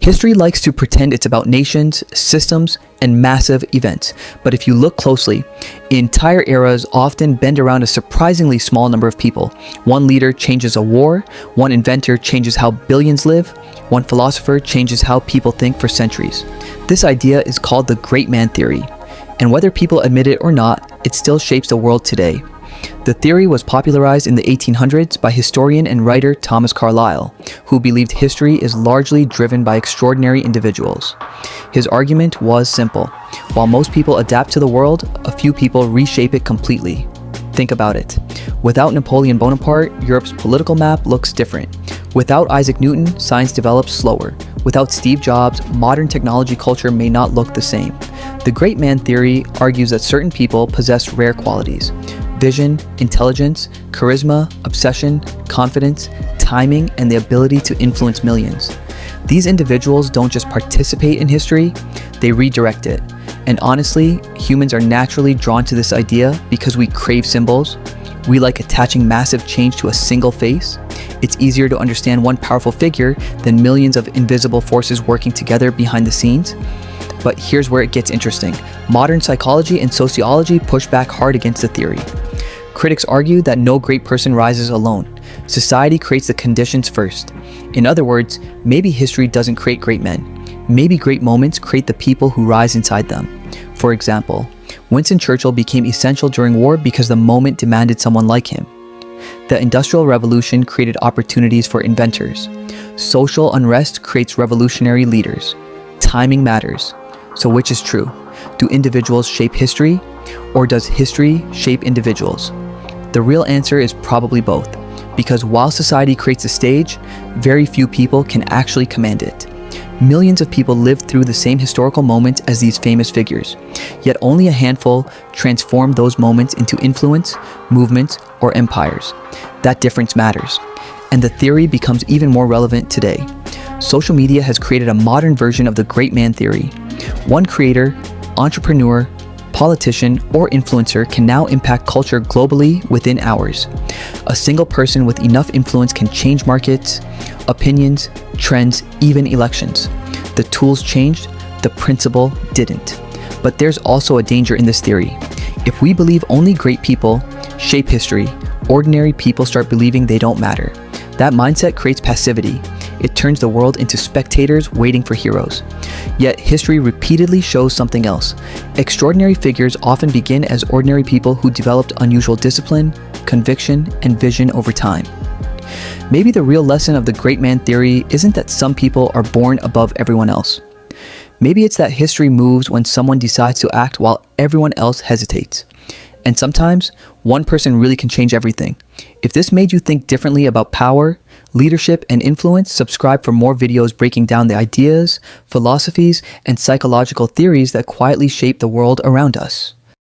History likes to pretend it's about nations, systems, and massive events, but if you look closely, entire eras often bend around a surprisingly small number of people. One leader changes a war, one inventor changes how billions live, one philosopher changes how people think for centuries. This idea is called the great man theory, and whether people admit it or not, it still shapes the world today. The theory was popularized in the 1800s by historian and writer Thomas Carlyle, who believed history is largely driven by extraordinary individuals. His argument was simple. While most people adapt to the world, a few people reshape it completely. Think about it. Without Napoleon Bonaparte, Europe's political map looks different. Without Isaac Newton, science develops slower. Without Steve Jobs, modern technology culture may not look the same. The great man theory argues that certain people possess rare qualities: vision, intelligence, charisma, obsession, confidence, timing, and the ability to influence millions. These individuals don't just participate in history, they redirect it. And honestly, humans are naturally drawn to this idea because we crave symbols. We like attaching massive change to a single face. It's easier to understand one powerful figure than millions of invisible forces working together behind the scenes. But here's where it gets interesting. Modern psychology and sociology push back hard against the theory. Critics argue that no great person rises alone. Society creates the conditions first. In other words, maybe history doesn't create great men. Maybe great moments create the people who rise inside them. For example, Winston Churchill became essential during war because the moment demanded someone like him. The Industrial Revolution created opportunities for inventors. Social unrest creates revolutionary leaders. Timing matters. So which is true? Do individuals shape history, or does history shape individuals? The real answer is probably both, because while society creates a stage, very few people can actually command it. Millions of people lived through the same historical moments as these famous figures, yet only a handful transformed those moments into influence, movements, or empires. That difference matters, and the theory becomes even more relevant today. Social media has created a modern version of the great man theory. One creator, entrepreneur, politician, or influencer can now impact culture globally within hours. A single person with enough influence can change markets, opinions, trends, even elections. The tools changed, the principle didn't. But there's also a danger in this theory. If we believe only great people shape history, ordinary people start believing they don't matter. That mindset creates passivity. It turns the world into spectators waiting for heroes. Yet history repeatedly shows something else. Extraordinary figures often begin as ordinary people who developed unusual discipline, conviction, and vision over time. Maybe the real lesson of the great man theory isn't that some people are born above everyone else. Maybe it's that history moves when someone decides to act while everyone else hesitates. And sometimes, one person really can change everything. If this made you think differently about power, leadership, and influence, subscribe for more videos breaking down the ideas, philosophies, and psychological theories that quietly shape the world around us.